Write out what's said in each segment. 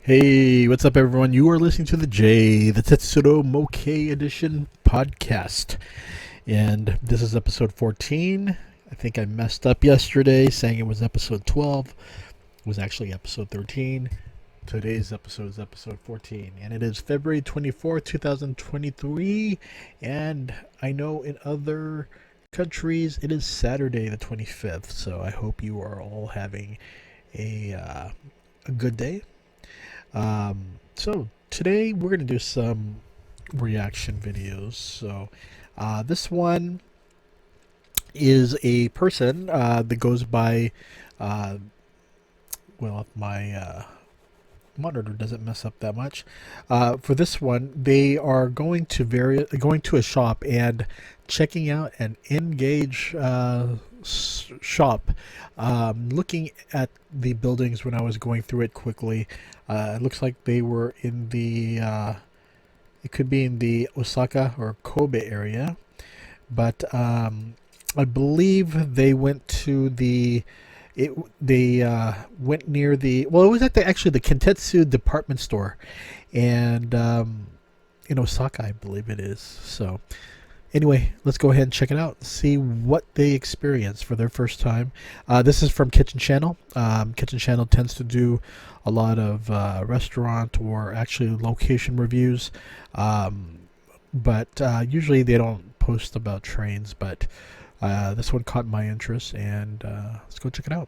Hey, what's up, everyone? You are listening to the Tetsudo Mokei edition podcast. And this is episode 14. I think I messed up yesterday saying it was episode 12. It was actually episode 13. Today's episode is episode 14. And it is February 24th, 2023. And I know in other countries it is Saturday the 25th. So I hope you are all having a good day. So today we're going to do some reaction videos. So this one is a person that goes by, if my monitor doesn't mess up that much. For this one, they are going to a shop and checking out an Engage shop. Looking at the buildings when I was going through it quickly, it looks like they were in the it could be in the Osaka or Kobe area, but I believe they went to they went near it was at actually the Kintetsu department store, and in Osaka, I believe it is. So anyway, let's go ahead and check it out. See what they experience for their first time. This is from Kitchen Channel. Kitchen Channel tends to do a lot of restaurant or actually location reviews, but usually they don't post about trains. But this one caught my interest, and let's go check it out.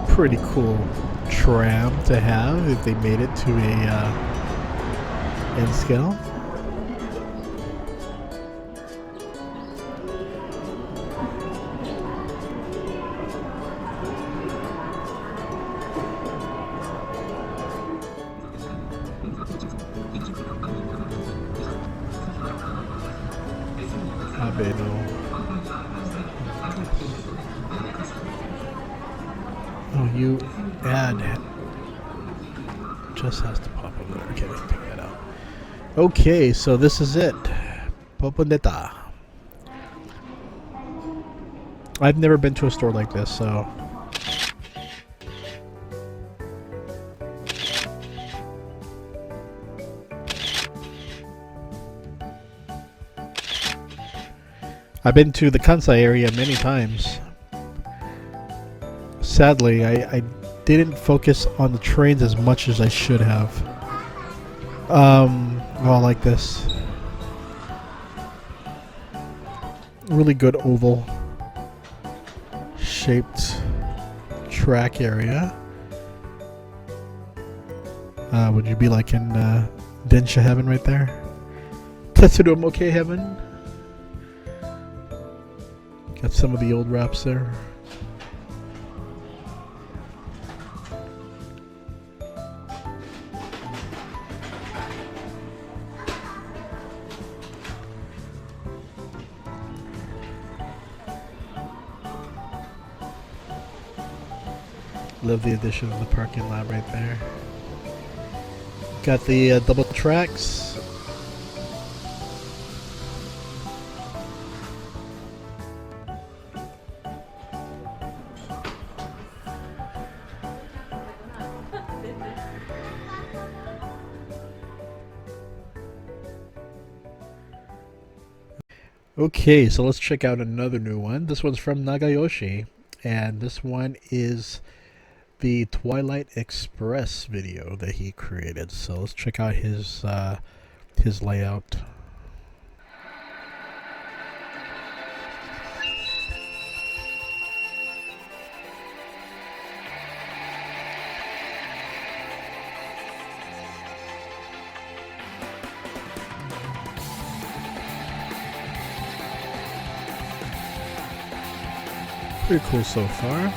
Pretty cool tram to have if they made it to a N scale. Oh, you ad just has to pop over there. Okay, we can pick that out. Okay, so this is it. Poponeta. I've never been to a store like this, so I've been to the Kansai area many times. Sadly, I didn't focus on the trains as much as I should have. Like this. Really good oval shaped track area. Would you be like in Densha heaven right there? Tetsudo Mokei heaven? Got some of the old wraps there. Love the addition of the parking lot right there. Got the double tracks. Okay, so let's check out another new one. This one's from Nagayoshi, and this one is the Twilight Express video that he created. So let's check out his layout. Pretty cool so far.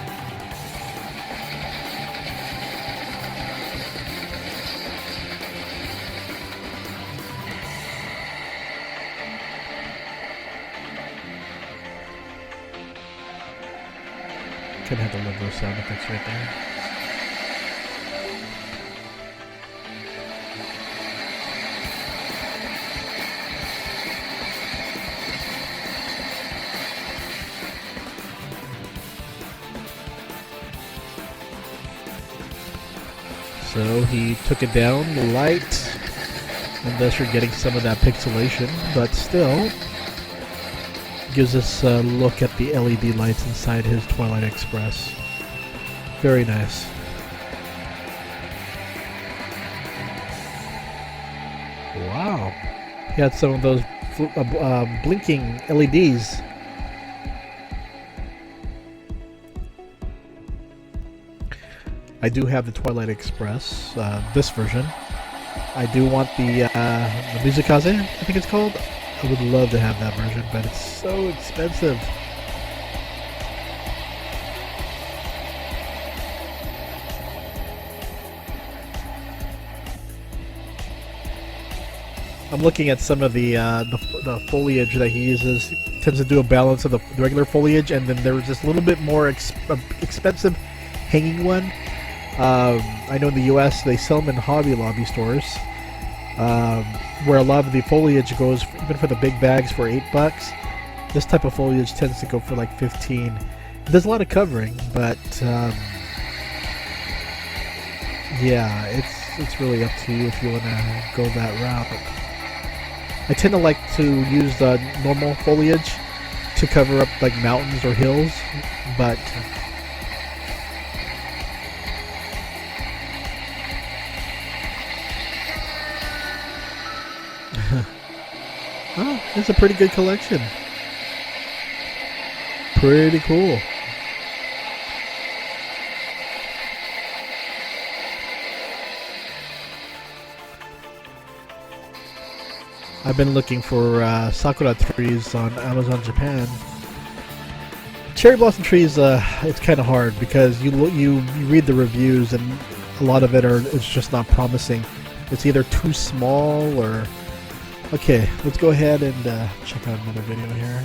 Could have the liberal sound effects right there. So he took it down, the light, and thus you're getting some of that pixelation, but still gives us a look at the LED lights inside his Twilight Express. Very nice. Wow. He had some of those blinking LEDs. I do have the Twilight Express, this version. I do want the Muzikaze, I think it's called. I would love to have that version, but it's so expensive. I'm looking at some of the foliage that he uses. He tends to do a balance of the regular foliage, and then there's this little bit more expensive hanging one. I know in the US they sell them in Hobby Lobby stores, where a lot of the foliage goes, even for the big bags, for $8. This type of foliage tends to go for like 15. There's a lot of covering, but yeah, it's really up to you if you want to go that route. I tend to like to use the normal foliage to cover up like mountains or hills, but oh, it's a pretty good collection. Pretty cool. I've been looking for sakura trees on Amazon Japan. Cherry blossom trees, it's kind of hard because you read the reviews and a lot of it is just not promising. It's either too small or... Okay, let's go ahead and check out another video here.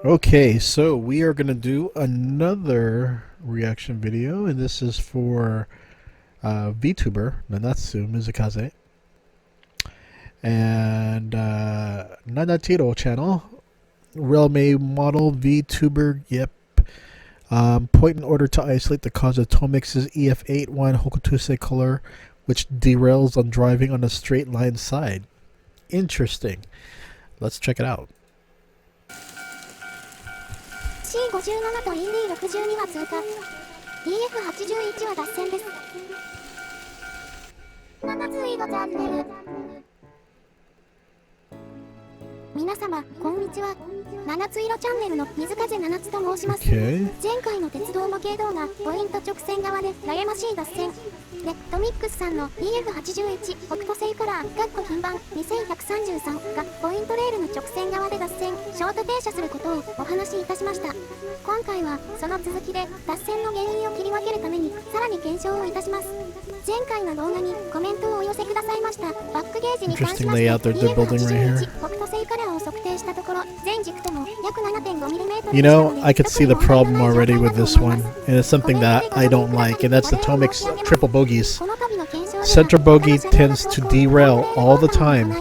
Okay, so we are going to do another reaction video, and this is for VTuber Nanatsu Mizukase and Nanatiro channel, Realme model VTuber, yep. Point in order to isolate the cause of Tomix's EF81 Hokutuse color, which derails on driving on a straight line side. Interesting. Let's check it out. C57 と ED62 は通過。EF81 は脱線です。7ついのチャンネル。皆様、こんにちは。七つ色チャンネルの水風七つと申します。前回の鉄道模型動画、ポイント直線側で悩ましい脱線。で、トミックスさんの EF81 北斗星カラー、品番2133がポイントレールの直線側で脱線、ショート停車することをお話しいたしました。今回はその続きで脱線の原因を切り分けるためにさらに検証をいたします。前回の動画にコメントをお寄せくださいました。バックゲージに関しまして EF81 北斗星カラーを測定したところ、全軸とも約 7.5mm。 You know, I could see the problem already with this one, and it's something that I don't like, and that's the Tomix triple bogies. Center bogey tends to derail all the time.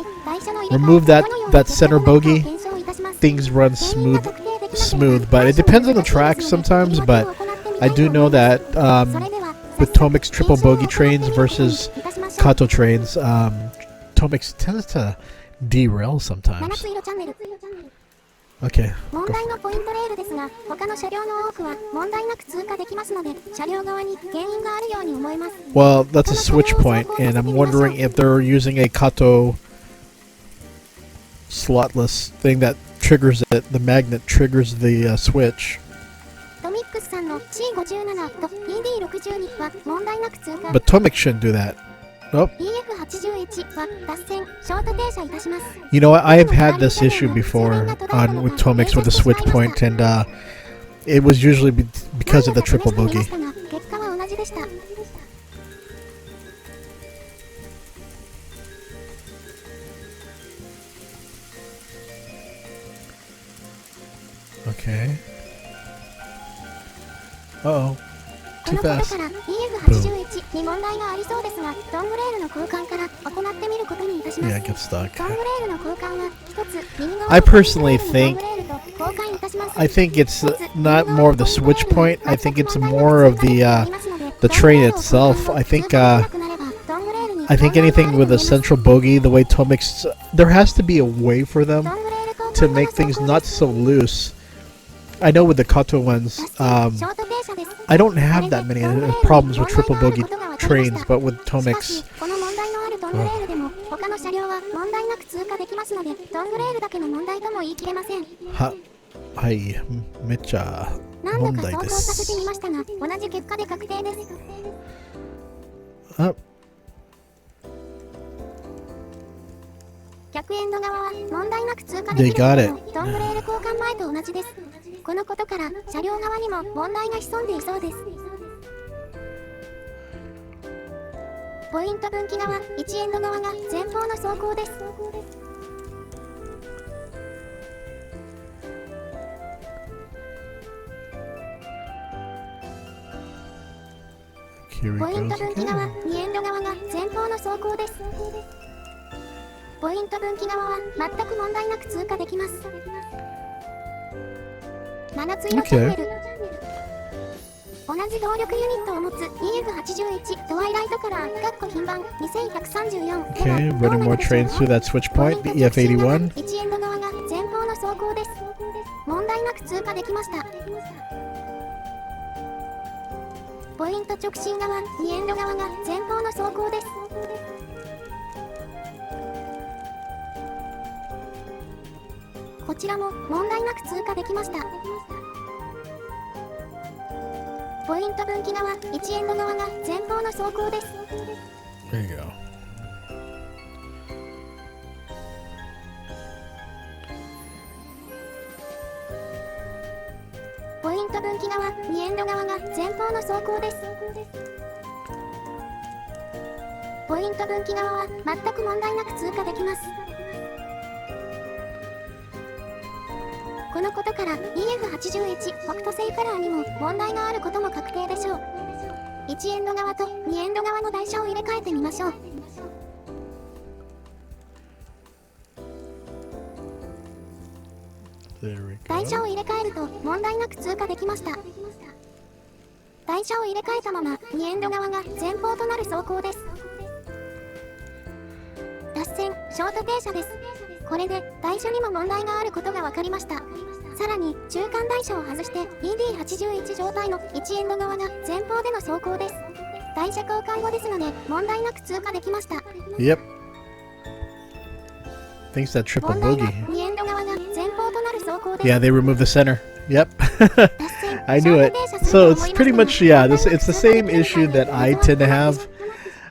Remove that center bogey, things run smooth, but it depends on the track sometimes. But I do know that with Tomix triple bogey trains versus Kato trains, Tomix tends to derail sometimes. Okay. Well, that's a switch point, and I'm wondering if they're using a Kato slotless thing that triggers it. The magnet triggers the switch. But Tomix shouldn't do that. Nope. You know what? I have had this issue before with Tomix with the switch point, and it was usually because of the triple bogey. Okay. Uh-oh. Too fast. Boom. Yeah, get stuck. I personally think it's not more of the switch point. I think it's more of the the train itself, I think anything with a central bogie, the way Tomix, there has to be a way for them to make things not so loose. I know with the Kato ones, I don't have that many problems with triple bogie trains, but with Tomix,はいめっちゃ問題です。あ、逆エンド側は問題なく通過で They きる got の it. とトングレール交換前と同じです。このことから車両側にも問題が潜んでいそうです。ポイント分岐側、1エンド側が前方の走行です。Here we ポイン go ト分岐 again. 側、2エンド側が前方の走行です。ポイント分岐側は全く問題なく通過できます。7つ色チャンネル。同じ動力ユニットを持つ EF81 ドワイライトカラー金番2134 Okay, running more trains through that switch point, the EF81. 1エンド側が前方の走行です。問題なく通過できました。ポイント直進側、2エンド側が前方の走行です。こちらも問題なく通過できました。ポイント分岐側、1エンド側が前方の走行です。There you go. ポイント分岐側、2エンド側が前方の走行です。ポイント分岐側は全く問題なく通過できます。このことから EF81 北斗星カラーにも問題があることも確定でしょう。1エンド側と2エンド側の台車を入れ替えてみましょう。台車を入れ替えると問題なく通過できました。台車を入れ替えたまま2エンド側が前方となる走行です。脱線、ショート停車です。これで台車にも問題があることが分かりました。さらに中間台車を外して ED81 状態の1エンド側が前方での走行です。台車交換後ですので問題なく通過できました。 Yep. Thanks that triple 問題が bogey. 2エンド側が前方となる走行です。 Yeah, they removed the center. Yep. I knew it. So it's pretty much, yeah, it's the same issue that I tend to have.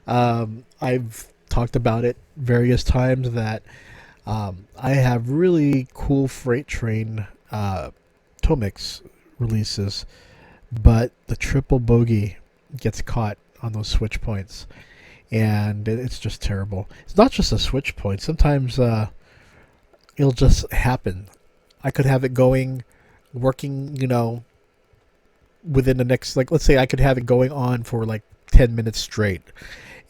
I've talked about it various times that I have really cool freight train Tomix releases, but the triple bogey gets caught on those switch points, and it's just terrible. It's not just a switch point. Sometimes it'll just happen. I could have it working, within the next, like, let's say I could have it going on for like 10 minutes straight,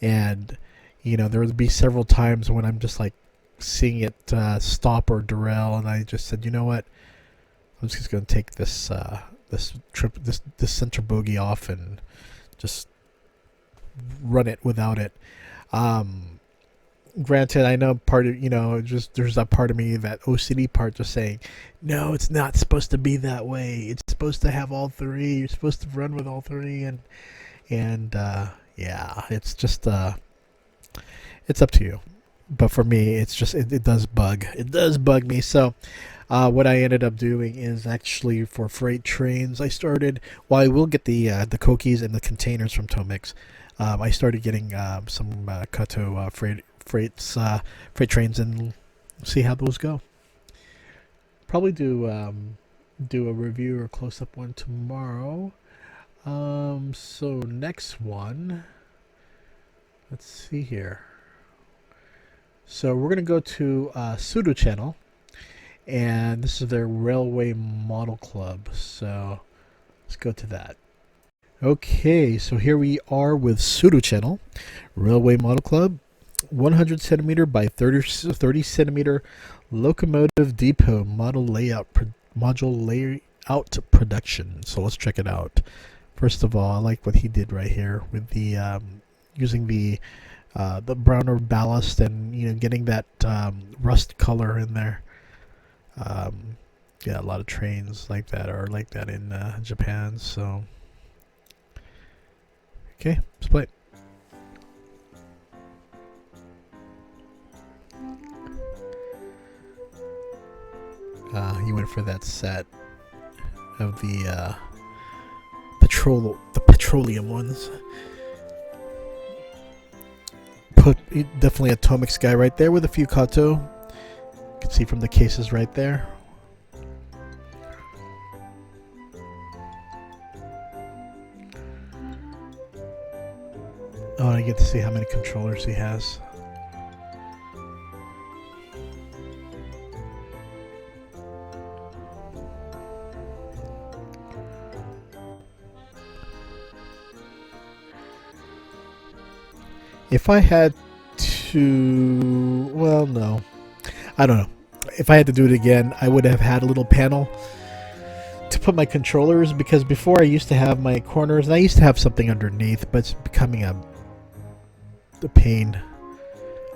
and there would be several times when I'm just like seeing it stop or derail, and I just said, you know what, I'm just going to take this center bogey off and just run it without it. Granted, I know part of, there's that part of me, that OCD part, just saying, no, it's not supposed to be that way. It's supposed to have all three. You're supposed to run with all three, and yeah, it's just it's up to you. But for me, it's just it does bug. It does bug me. So what I ended up doing is actually for freight trains, I started. Well, I will get the cookies and the containers from Tomix. I started getting some Kato freight trains and see how those go. Probably do a review or close up one tomorrow. So next one, let's see here. So we're gonna go to Tetsudo channel, and this is their Railway Model Club. So let's go to that. Okay, so here we are with Tetsudo channel, Railway Model Club, 100 centimeter by 30 centimeter locomotive depot module layout production. So let's check it out. First of all, I like what he did right here with the using the browner ballast and getting that rust color in there. Yeah, a lot of trains like that are like that in Japan. So okay, let's play. He went for that set of the petroleum ones. Definitely Atomic Sky right there with a few Kato. You can see from the cases right there. Oh, I get to see how many controllers he has. If I had to... Well, no. I don't know. If I had to do it again, I would have had a little panel to put my controllers, because before I used to have my corners, and I used to have something underneath, but it's becoming a pain.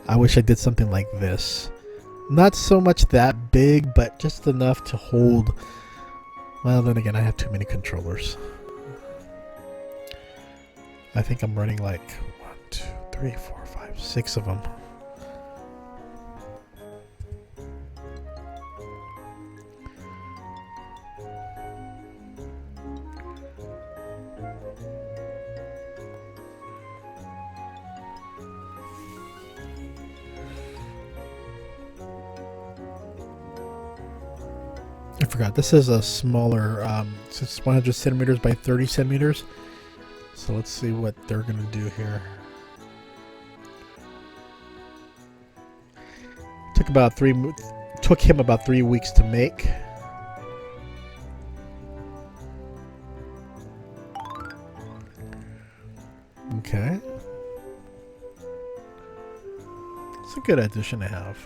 I wish I did something like this. Not so much that big, but just enough to hold... Well, then again, I have too many controllers. I think I'm running like 1, 2, 3, 4, 5, 6 of them. I forgot, this is a smaller, it's 100 centimeters by 30 centimeters. So let's see what they're going to do here. Took him about 3 weeks to make. Okay. It's a good addition to have.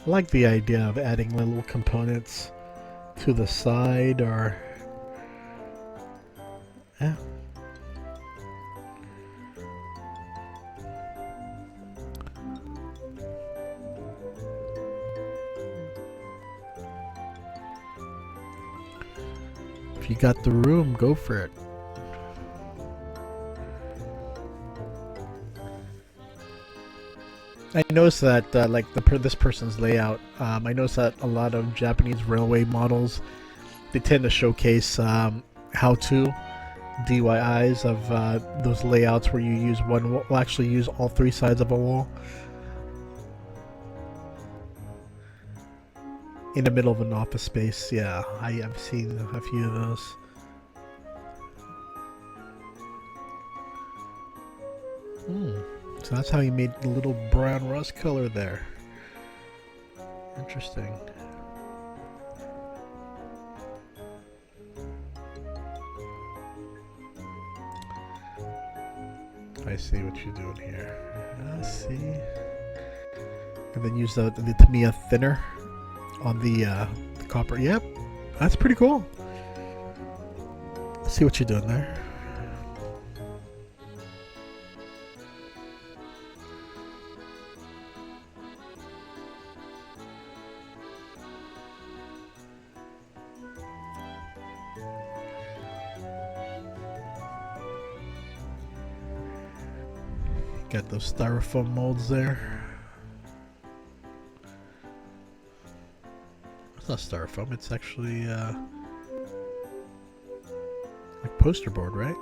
I like the idea of adding little components to the side, or yeah. If you got the room, go for it. I noticed that, like this person's layout, I noticed that a lot of Japanese railway models, they tend to showcase how-to DIYs of those layouts where you use one wall, actually use all 3 sides of a wall in the middle of an office space. Yeah, I've seen a few of those. So that's how he made the little brown rust color there. Interesting. I see what you're doing here. I see. And then use the Tamiya thinner on the copper. Yep, that's pretty cool. Let's see what you're doing there. Got those styrofoam molds there. It's not styrofoam, it's actually like poster board, right?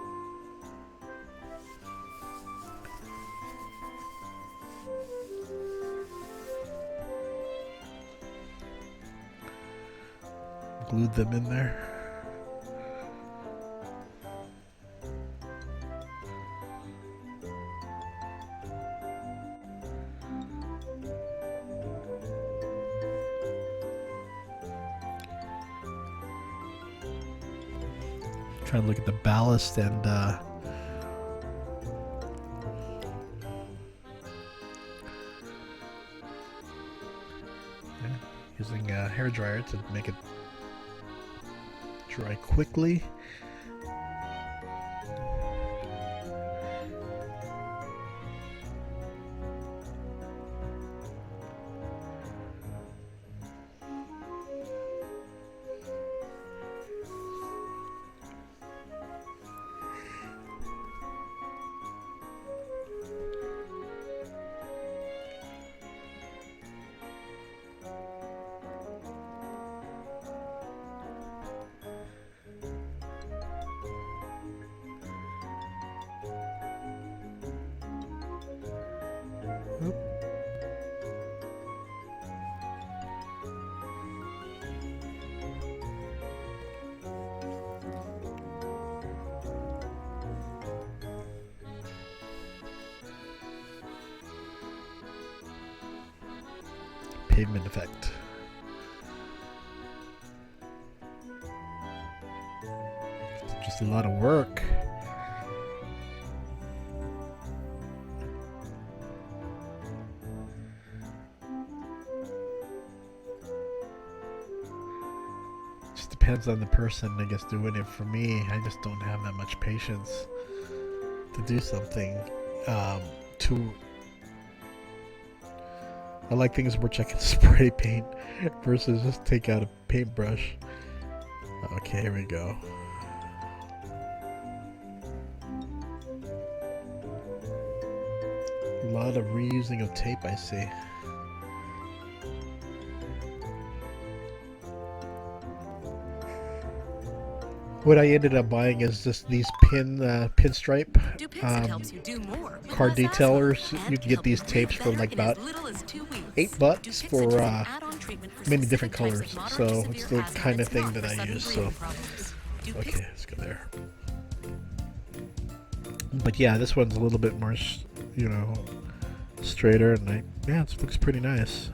Glued them in there. Trying to look at the ballast and using hair dryer to make it dry quickly. Pavement effect. It's just a lot of work. Just depends on the person, I guess, doing it. For me, I just don't have that much patience to do something too. I like things which I can spray paint versus just take out a paintbrush. Okay, here we go. A lot of reusing of tape, I see. What I ended up buying is just these pinstripe card detailers. You can get these tapes for like about $8 for many different colors. So it's the kind of thing that I use. So okay, let's go there. But yeah, this one's a little bit more, you know, straighter, and yeah, it looks pretty nice.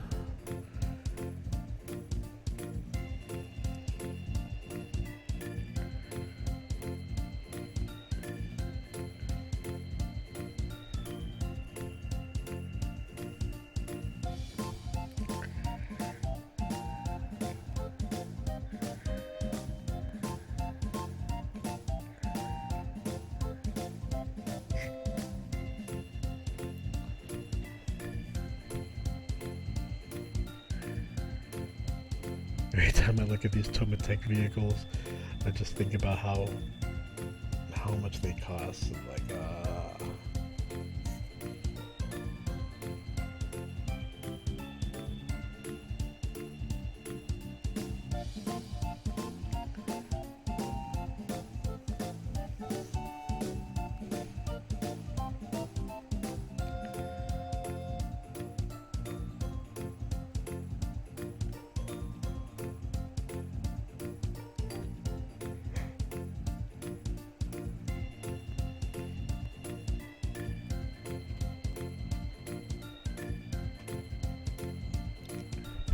Every time I look at these Tomatech vehicles, I just think about how much they cost. And like,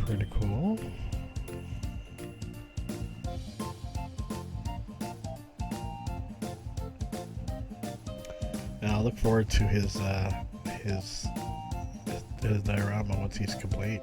pretty cool. Now I look forward to his diorama once he's complete.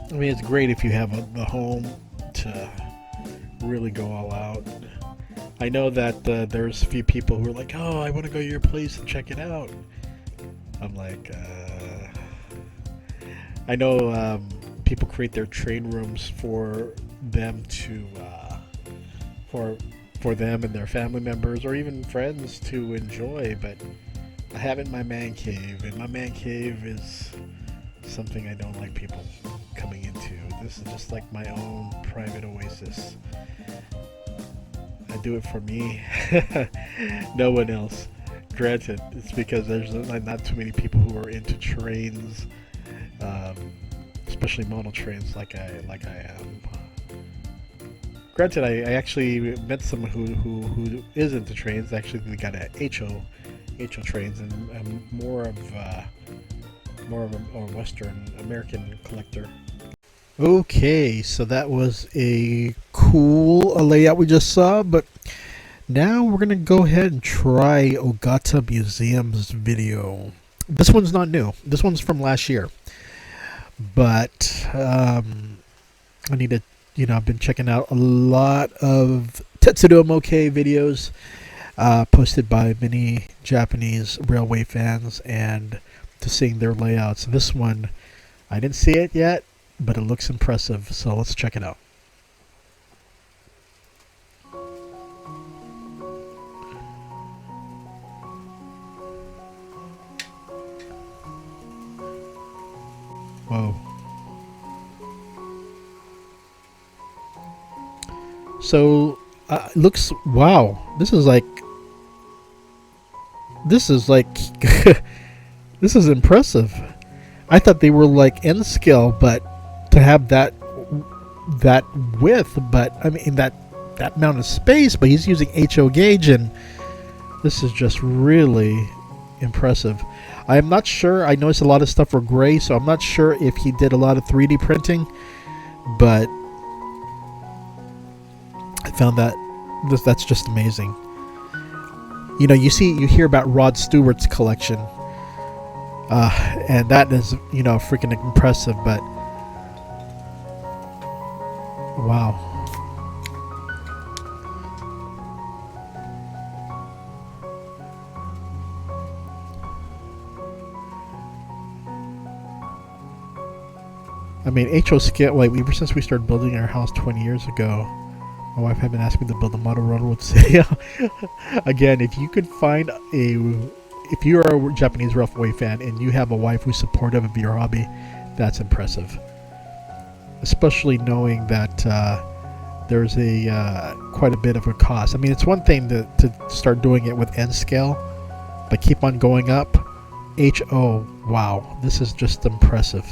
I mean, it's great if you have the home to really go all out. I know that there's a few people who are like, oh, I want to go to your place and check it out. I'm like, I know people create their train rooms for them to, for them and their family members or even friends to enjoy, but I have it in my man cave, and my man cave is something I don't like people coming into. This is just like my own private oasis. I do it for me. No one else. Granted, it's because there's not too many people who are into trains, especially model trains like I am. Granted, I actually met someone who is into trains. Actually, they got a HO trains, and I'm more of a Western American collector. Okay, so that was a cool layout we just saw, but now we're gonna go ahead and try Ogata Museum's video. This one's not new. This one's from last year, but I need to, I've been checking out a lot of Tetsudo Mokei videos posted by many Japanese railway fans, and to seeing their layouts. This one, I didn't see it yet, but it looks impressive, so let's check it out. Whoa. So, looks, wow, this is like this is impressive. I thought they were like N scale, but to have that width, but I mean that amount of space, but he's using HO gauge, and this is just really impressive. I am not sure. I noticed a lot of stuff were gray, so I'm not sure if he did a lot of 3D printing, but I found that that's just amazing. You hear about Rod Stewart's collection, and that is, freaking impressive, but wow. I mean, HO scale, ever since we started building our house 20 years ago, my wife had been asking me to build a model railroad sail. Again, if you could find if you are a Japanese railway fan and you have a wife who's supportive of your hobby, that's impressive. Especially knowing that there's quite a bit of a cost. I mean, it's one thing to start doing it with N scale, but keep on going up. HO, wow, this is just impressive.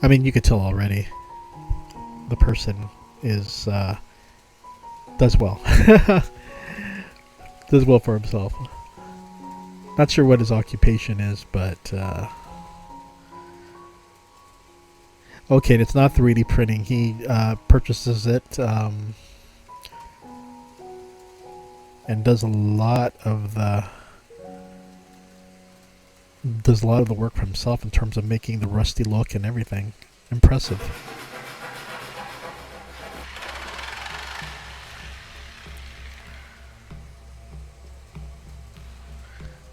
I mean, you could tell already the person is does well. Does well for himself. Not sure what his occupation is, but okay, it's not 3D printing. He purchases it and does a lot of the work for himself in terms of making the rusty look and everything. Impressive.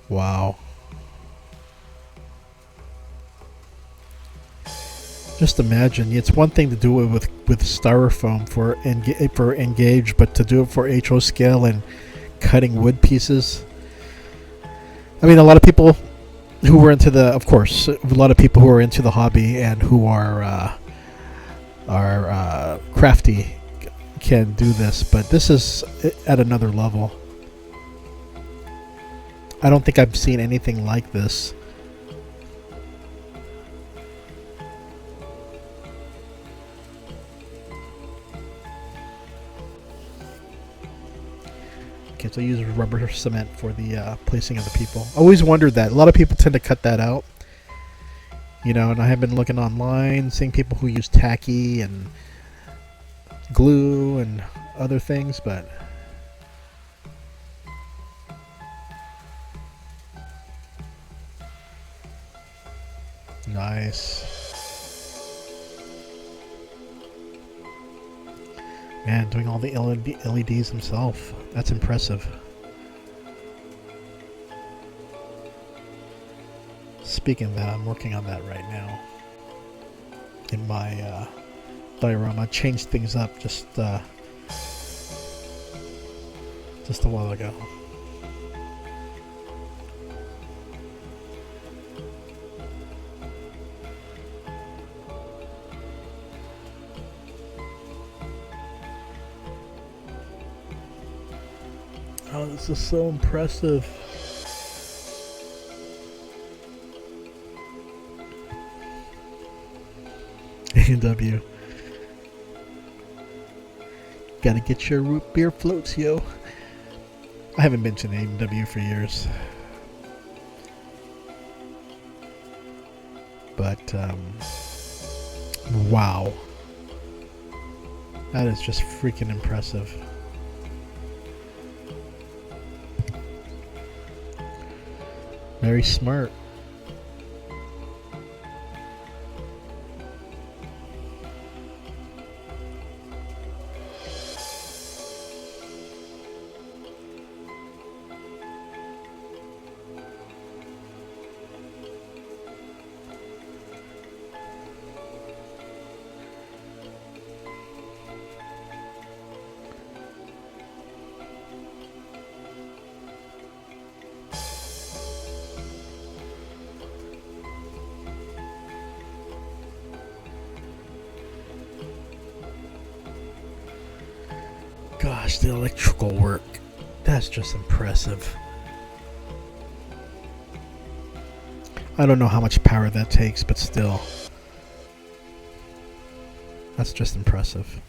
Wow. Just imagine, it's one thing to do it with styrofoam for engage, but to do it for HO scale and cutting wood pieces. I mean, a lot of people who were into a lot of people who are into the hobby and who are crafty can do this, but this is at another level. I don't think I've seen anything like this. Okay, so I use rubber cement for the placing of the people. I always wondered that. A lot of people tend to cut that out. And I have been looking online, seeing people who use tacky and glue and other things, but nice. Man, doing all the LEDs himself. That's impressive. Speaking of that, I'm working on that right now. In my diorama. I changed things up just a while ago. Oh, this is so impressive. A&W. Gotta get your root beer floats, yo. I haven't been to an A&W for years. But, wow. That is just freaking impressive. Very smart. Gosh, the electrical work. That's just impressive. I don't know how much power that takes, but still. That's just impressive.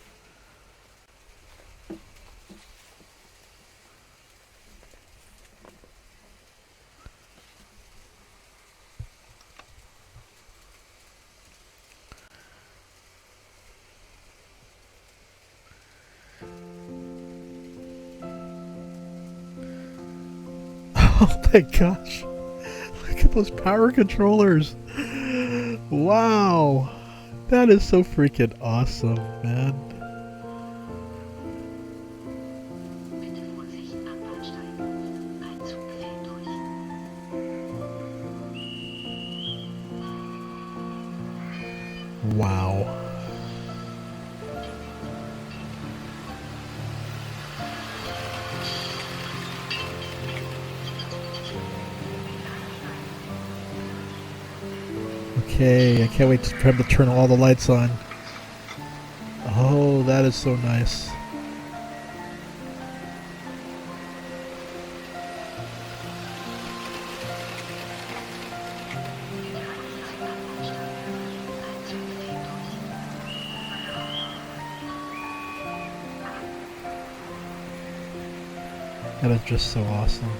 Oh my gosh. Look at those power controllers. Wow. That is so freaking awesome, man. Wow. Okay, I can't wait for him to turn all the lights on. Oh, that is so nice. That is just so awesome.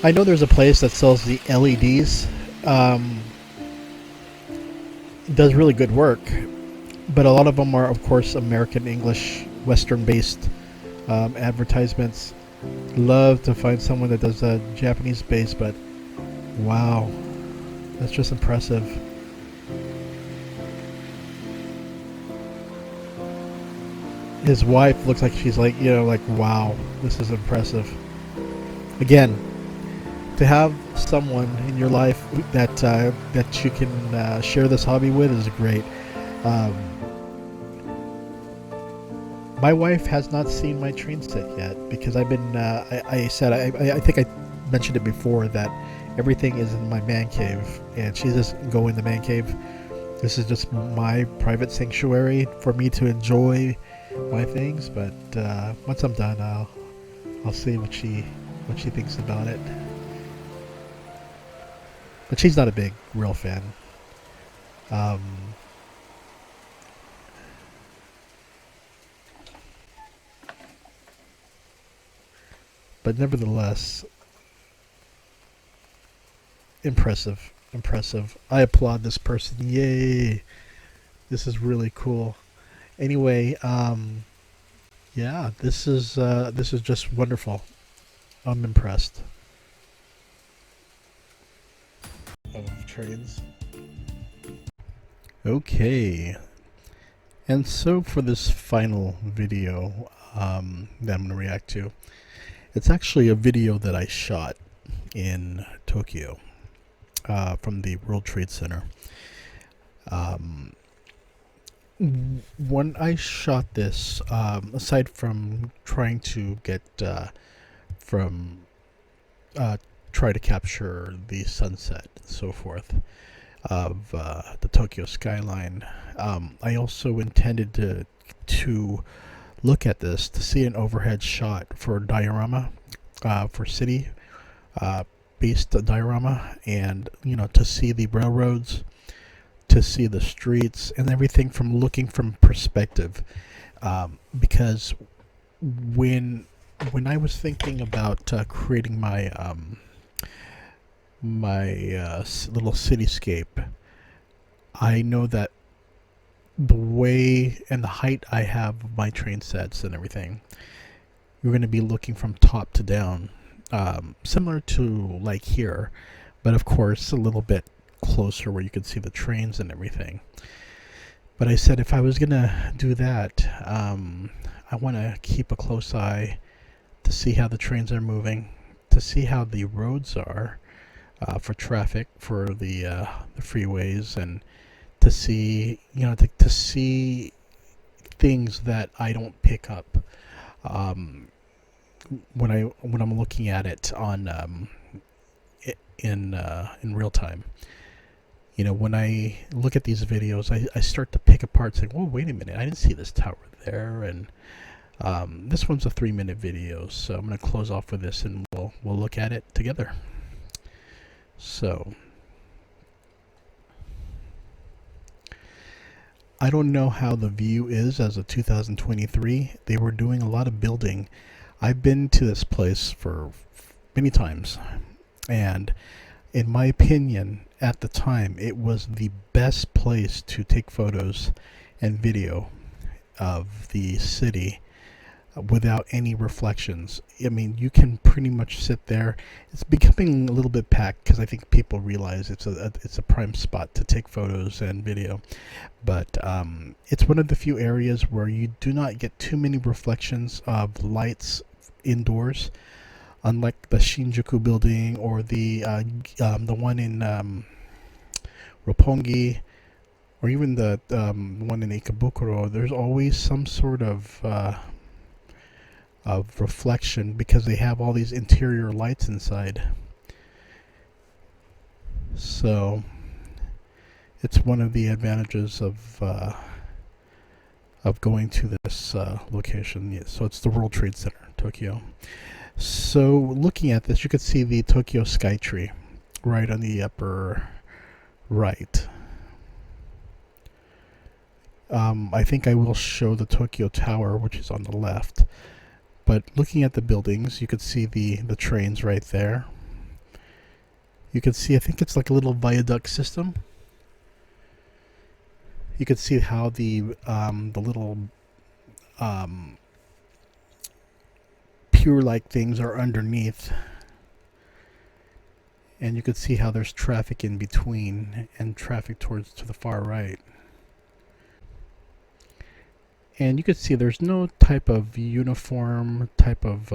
I know there's a place that sells the LEDs. It does really good work, but a lot of them are, of course, American English, Western-based advertisements. Love to find someone that does a Japanese base, but wow, that's just impressive. His wife looks like she's like, like, wow, this is impressive. Again, to have someone in your life that that you can share this hobby with is great. My wife has not seen my train set yet because I've been. I said I think I mentioned it before that everything is in my man cave, and she doesn't go in the man cave. This is just my private sanctuary for me to enjoy my things. But once I'm done, I'll see what she thinks about it. But she's not a big real fan. But nevertheless, impressive. I applaud this person. Yay! This is really cool. Anyway, yeah, this is just wonderful. I'm impressed. Of trains. Okay, and so for this final video that I'm going to react to, It's actually a video that I shot in Tokyo from the World Trade Center. Um, when I shot this, aside from trying to get from try to capture the sunset and so forth of the Tokyo skyline, I also intended to look at this to see an overhead shot for diorama, for city based diorama, and to see the railroads, to see the streets and everything from looking from perspective, because when I was thinking about creating my little cityscape, I know that the way and the height I have of my train sets and everything, you're going to be looking from top to down, similar to like here, but of course a little bit closer where you can see the trains and everything. But I said if I was going to do that, I want to keep a close eye to see how the trains are moving, to see how the roads are for traffic, for the freeways, and to see to see things that I don't pick up when I'm looking at it on in real time. When I look at these videos, I start to pick apart, saying, "Whoa, wait a minute! I didn't see this tower there." And this one's a 3-minute video, so I'm going to close off with this, and we'll look at it together. So, I don't know how the view is as of 2023. They were doing a lot of building. I've been to this place for many times, and in my opinion, at the time, it was the best place to take photos and video of the city without any reflections. I mean, you can pretty much sit there. It's becoming a little bit packed because I think people realize it's a prime spot to take photos and video. But it's one of the few areas where you do not get too many reflections of lights indoors, unlike the Shinjuku building or the one in Roppongi, or even the one in Ikebukuro. There's always some sort of reflection because they have all these interior lights inside. So it's one of the advantages of going to this location. Yeah, so it's the World Trade Center, Tokyo. So looking at this, you could see the Tokyo Skytree right on the upper right. I think I will show the Tokyo Tower, which is on the left. But looking at the buildings, you could see the trains right there. You could see, I think it's like a little viaduct system. You could see how the little pier-like things are underneath. And you could see how there's traffic in between and traffic to the far right. And you could see there's no type of uniform type of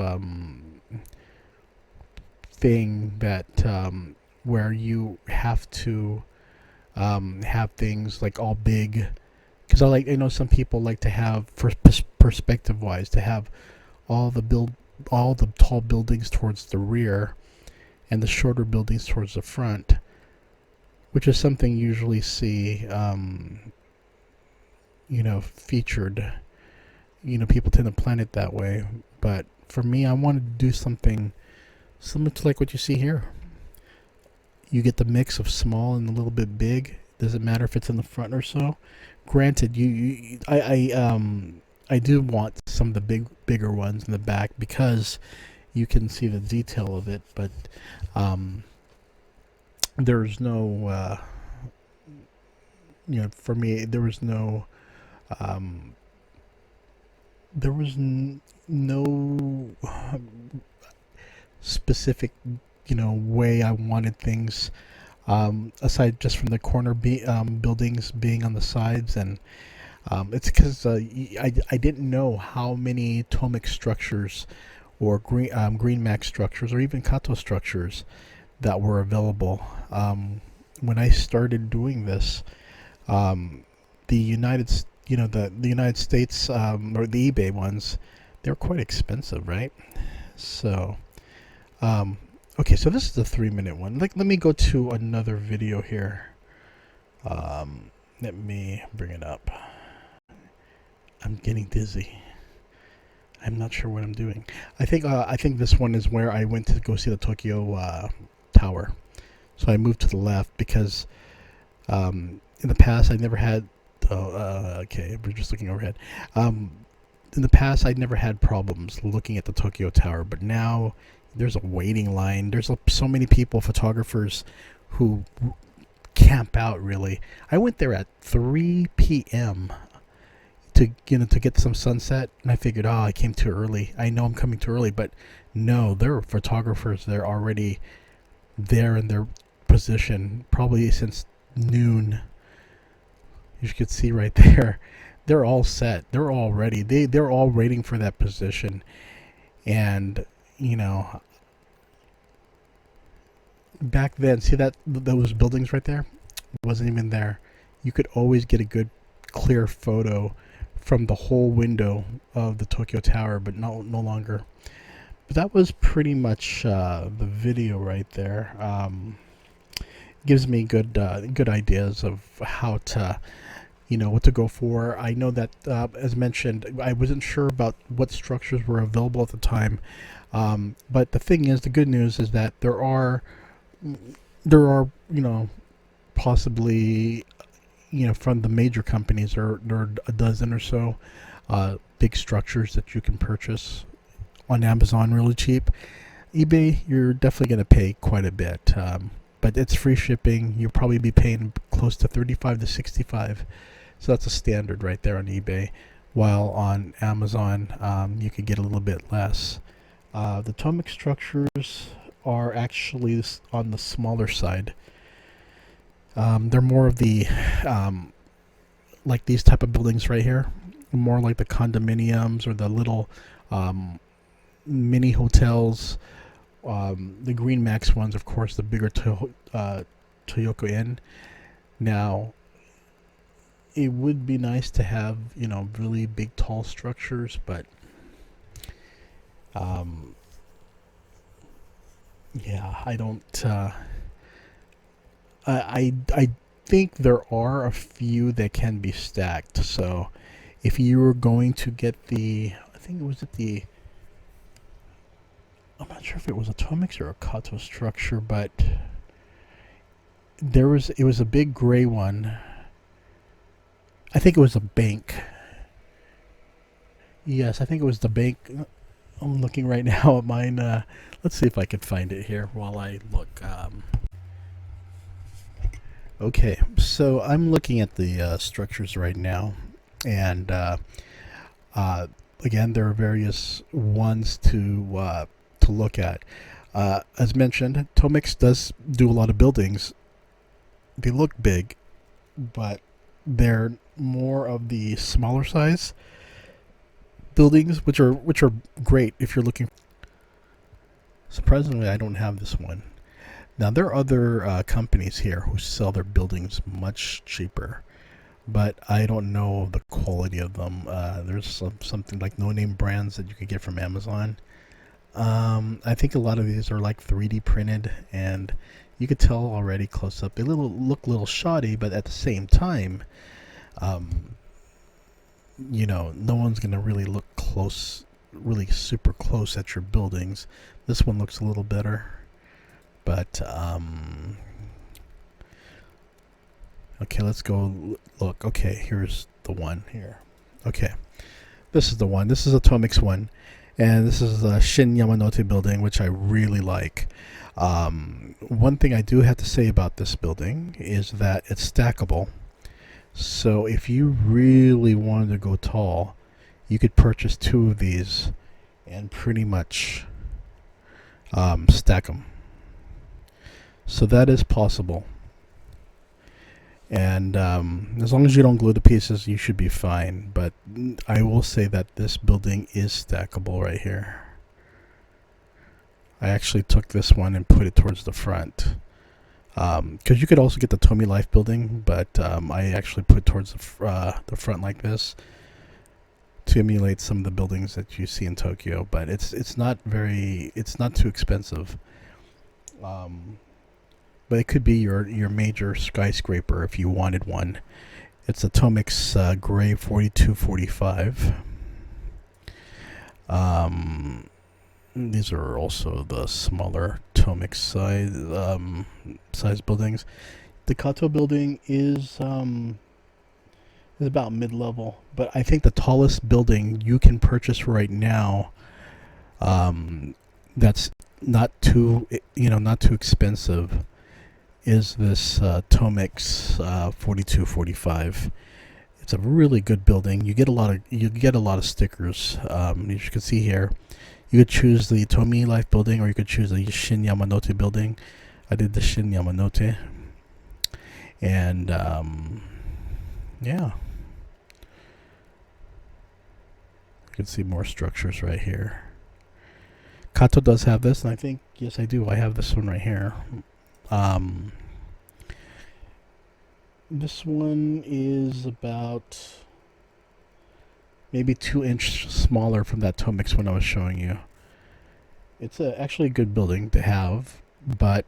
thing that where you have to have things like all big, because I know some people like to have, for perspective wise, to have all the tall buildings towards the rear and the shorter buildings towards the front, which is something you usually see featured. People tend to plan it that way, but for me, I wanted to do something similar to like what you see here. You get the mix of small and a little bit big. Doesn't matter if it's in the front or so. Granted, I do want some of the bigger ones in the back because you can see the detail of it, but there's no for me there was no no specific way I wanted things, aside just from the corner buildings being on the sides. And it's because I didn't know how many tomic structures or green max structures, or even Kato structures that were available. When I started doing this, the the United States, or the eBay ones, they're quite expensive, right? So, okay, so this is a 3-minute one. Let me go to another video here. Let me bring it up. I'm getting dizzy. I'm not sure what I'm doing. I think this one is where I went to go see the Tokyo Tower. So I moved to the left because in the past I never had. Okay, we're just looking overhead. In the past, I'd never had problems looking at the Tokyo Tower, but now there's a waiting line. There's so many people, photographers, who camp out. Really, I went there at 3 p.m. to get some sunset, and I figured, I came too early. I know I'm coming too early, but no, there are photographers. They're already there in their position, probably since noon. You could see right there. They're all set. They're all ready. They're all waiting for that position. And, back then, see those buildings right there? Wasn't even there. You could always get a good, clear photo from the whole window of the Tokyo Tower, but no longer. But that was pretty much the video right there. Gives me good ideas of how to, what to go for. I know that, as mentioned, I wasn't sure about what structures were available at the time. But the thing is, the good news is that there are, possibly, from the major companies, there are a dozen or so big structures that you can purchase on Amazon really cheap. eBay, you're definitely going to pay quite a bit. But it's free shipping. You'll probably be paying close to $35 to $65. So that's a standard right there on eBay. While on Amazon, you could get a little bit less. The Tomic structures are actually on the smaller side. They're more of the, like these type of buildings right here. More like the condominiums or the little mini hotels. The Green Max ones, of course, the bigger Toyoko Inn. Now, it would be nice to have, really big, tall structures, but yeah, I don't. I think there are a few that can be stacked. So, if you were going to get I think it was at the. I'm not sure if it was a Tomix or a Kato structure, but it was a big gray one. I think it was a bank. Yes, I think it was the bank. I'm looking right now at mine. Let's see if I can find it here while I look. Okay, so I'm looking at the structures right now, and again, there are various ones to look at. As mentioned, Tomix does do a lot of buildings. They look big, but they're more of the smaller size buildings, which are great if you're looking. Surprisingly, I don't have this one. Now, there are other companies here who sell their buildings much cheaper, but I don't know the quality of them. There's something like no-name brands that you can get from Amazon. I think a lot of these are like 3D printed, and you could tell already close up. They look a little shoddy, but at the same time, no one's gonna really look close, really super close at your buildings. This one looks a little better, but okay, let's go look. Okay, here's the one here. Okay, this is the one. This is a Tomix one. And this is the Shin Yamanote building, which I really like. One thing I do have to say about this building is that it's stackable. So if you really wanted to go tall, you could purchase 2 of these and pretty much stack them. So that is possible. And as long as you don't glue the pieces, you should be fine. But I will say that this building is stackable right here. I actually took this one and put it towards the front. Because you could also get the Tomy Life building, but I actually put it towards the front like this to emulate some of the buildings that you see in Tokyo. But it's not too expensive. But it could be your major skyscraper if you wanted one. It's a Tomix Gray 4245. These are also the smaller Tomix size buildings. The Kato building is about mid-level, but I think the tallest building you can purchase right now, that's not too expensive, is this Tomix 4245. It's a really good building. You get a lot of stickers. As you can see here, you could choose the Tomy Life building, or you could choose the Shin Yamanote building. I did the Shin Yamanote, and yeah, you can see more structures right here. Kato does have this, and I think, yes, I do. I have this one right here. This one is about maybe 2 inches smaller from that Tomix one I was showing you. It's actually a good building to have, but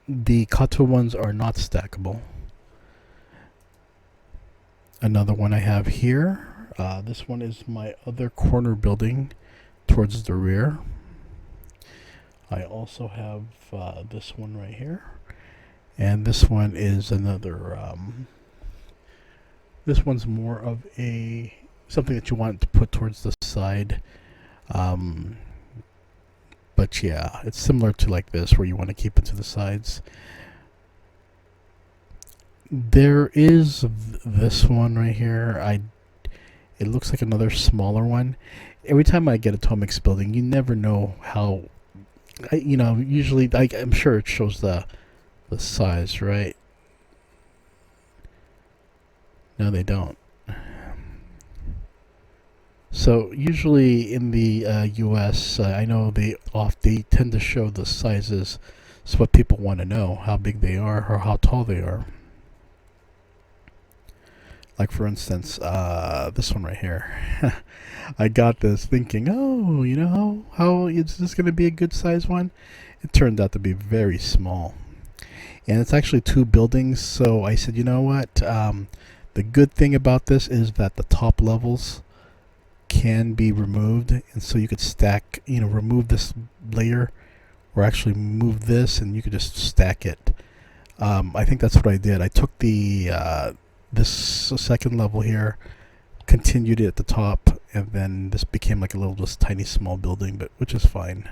the Kato ones are not stackable. Another one I have here. This one is my other corner building towards the rear. I also have this one right here. And this one is another, this one's more of something that you want to put towards the side. But yeah, it's similar to like this, where you want to keep it to the sides. There is this one right here. It looks like another smaller one. Every time I get a Tomix building, you never know how, usually I'm sure it shows the size, right? No, they don't. So usually in the US, I know they tend to show the sizes. It's what people want to know, how big they are or how tall they are. Like for instance, this one right here. I got this thinking, oh, how is this going to be a good size one? It turned out to be very small. And it's actually 2 buildings, so I said, you know what? The good thing about this is that the top levels can be removed, and so you could stack, remove this layer, or actually move this, and you could just stack it. I think that's what I did. I took the this second level here, continued it at the top, and then this became like a little just tiny small building, but which is fine.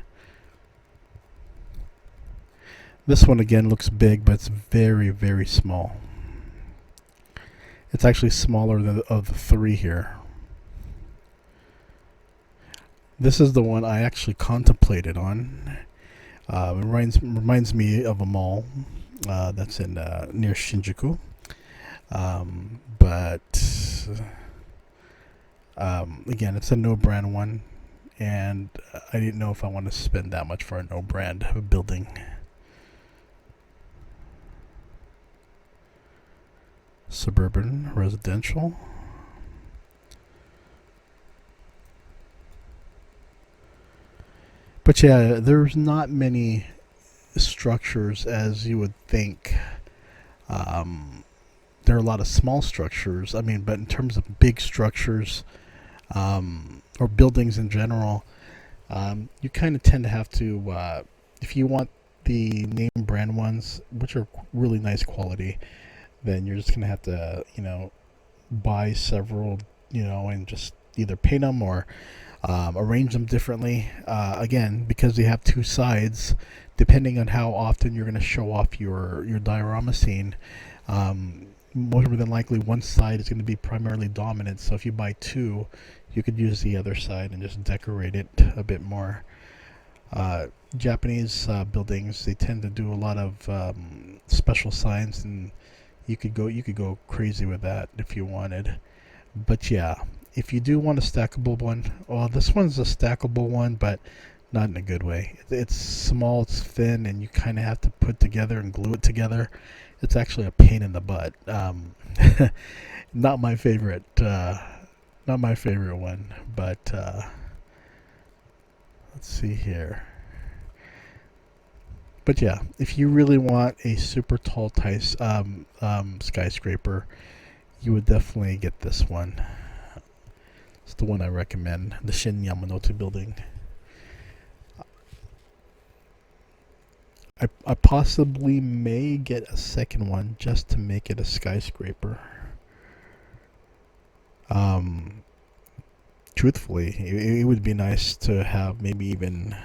This one again looks big, but it's very, very small. It's actually smaller than of the 3 here. This is the one I actually contemplated on. It reminds me of a mall that's in near Shinjuku. But again, it's a no-brand one, and I didn't know if I want to spend that much for a no-brand building. Suburban residential. But yeah, there's not many structures as you would think. There are a lot of small structures. But in terms of big structures, or buildings in general, you kind of tend to have to, if you want the name brand ones, which are really nice quality, then you're just going to have to, buy several, and just either paint them or arrange them differently. Again, because they have 2 sides, depending on how often you're going to show off your diorama scene, more than likely one side is going to be primarily dominant. So if you buy 2, you could use the other side and just decorate it a bit more. Japanese buildings, they tend to do a lot of special signs, and you could go crazy with that if you wanted. But yeah, if you do want a stackable one, well, this one's a stackable one, but Not in a good way. It's small, it's thin, and you kind of have to put together and glue it together. It's actually a pain in the butt. Not my favorite. Not my favorite one. But let's see here. But yeah, if you really want a super tall skyscraper, you would definitely get this one. It's the one I recommend, the Shin Yamanote building. I possibly may get a second one just to make it a skyscraper. Truthfully, it would be nice to have maybe even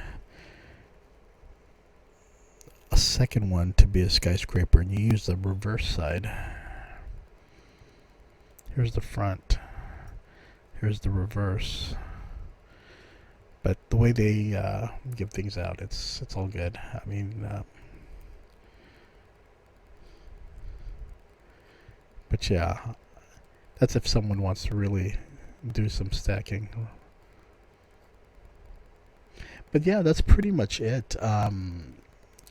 a second one to be a skyscraper, and you use the reverse side. Here's the front. Here's the reverse. But the way they give things out, it's all good. I mean, but yeah, that's if someone wants to really do some stacking. But yeah, that's pretty much it.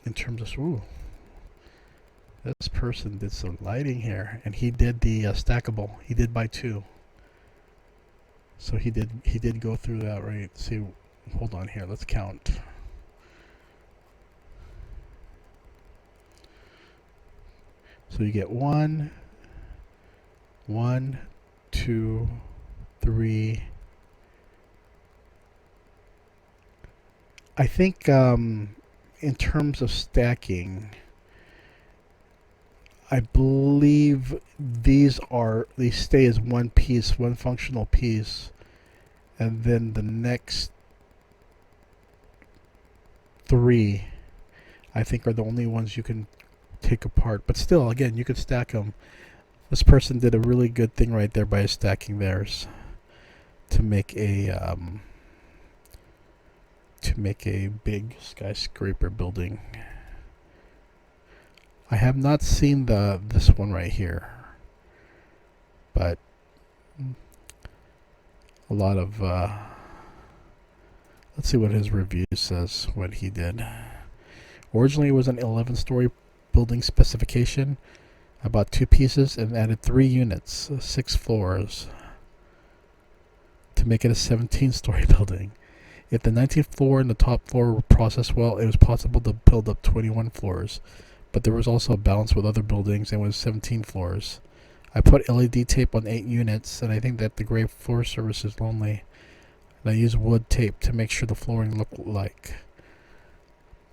In terms of this person did some lighting here, and he did the stackable. He did buy two. So he did go through that, right? See, hold on here. Let's count. So you get 1, 2, 3. I think in terms of stacking, I believe these stay as one piece, one functional piece, and then the next 3 I think are the only ones you can take apart. But still, again, you could stack them. This person did a really good thing right there by stacking theirs to make a big skyscraper building. I have not seen this one right here, but a lot of let's see what his review says, what he did. Originally it was an 11-story building specification. I bought 2 pieces and added 3 units, 6 floors, to make it a 17-story building. If the 19th floor and the top floor were processed well, it was possible to build up 21 floors. But there was also a balance with other buildings and was 17 floors. I put LED tape on 8 units, and I think that the gray floor surface is lonely. And I used wood tape to make sure the flooring looked like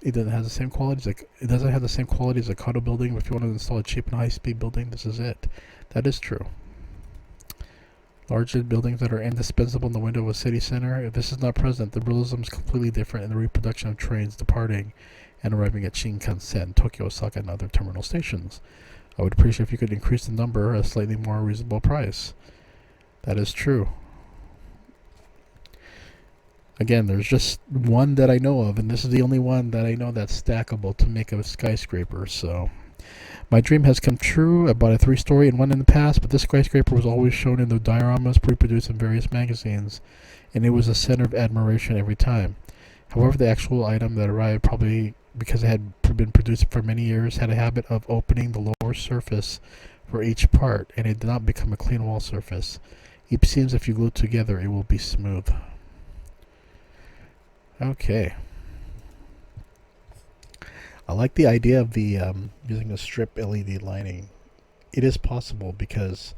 it doesn't have the same qualities. It doesn't have the same quality as a condo building. If you want to install a cheap and high-speed building, this is it. That is true. Larger buildings that are indispensable in the window of a city center. If this is not present, the realism is completely different in the reproduction of trains departing and arriving at Shinkansen, Tokyo, Osaka, and other terminal stations. I would appreciate if you could increase the number at a slightly more reasonable price. That is true. Again, there's just one that I know of, and this is the only one that I know that's stackable to make a skyscraper. So my dream has come true. I bought a 3-story and one in the past, but this skyscraper was always shown in the dioramas reproduced in various magazines, and it was a center of admiration every time. However, the actual item that arrived, probably because it had been produced for many years, had a habit of opening the lower surface for each part, and it did not become a clean wall surface. It seems if you glue it together, it will be smooth. Okay. I like the idea of the using a strip LED lining. It is possible because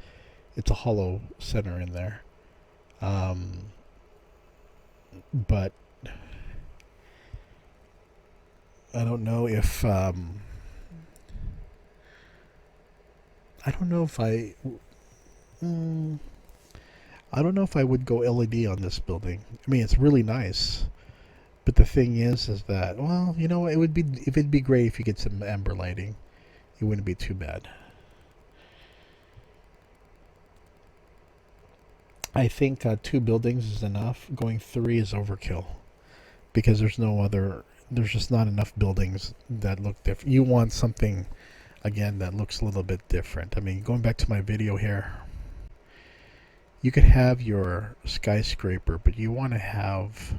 it's a hollow center in there. But I don't know if I don't know if I don't know if I would go LED on this building. I mean, it's really nice. But the thing is that, well, you know, it'd be great if you get some amber lighting. It wouldn't be too bad. I think 2 buildings is enough. Going 3 is overkill because there's just not enough buildings that look different. You want something, again, that looks a little bit different. I mean, going back to my video here, you could have your skyscraper, but you want to have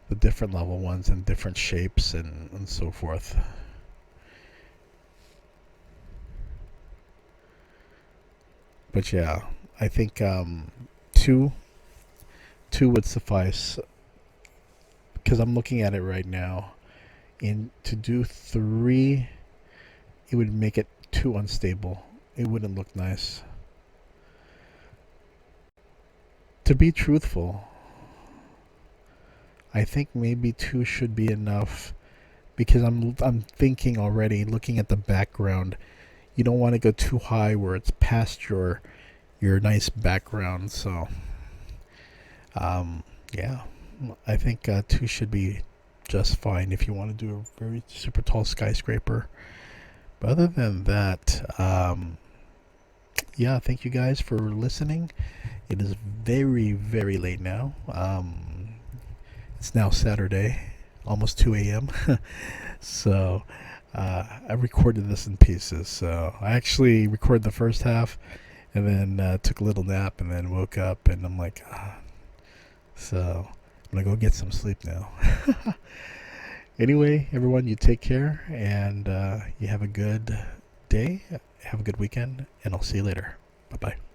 the different level ones and different shapes and so forth. But yeah, I think two would suffice, because I'm looking at it right now. And to do 3, it would make it too unstable. It wouldn't look nice. To be truthful, I think maybe 2 should be enough, because I'm thinking already, looking at the background, you don't want to go too high where it's past your nice background. So yeah, I think 2 should be just fine if you want to do a very super tall skyscraper. But other than that, yeah, thank you guys for listening. It is very, very late now. It's now Saturday, almost 2 a.m. So I recorded this in pieces. So I actually recorded the first half and then took a little nap and then woke up and I'm like, so I'm going to go get some sleep now. Anyway, everyone, you take care and you have a good day. Have a good weekend, and I'll see you later. Bye-bye.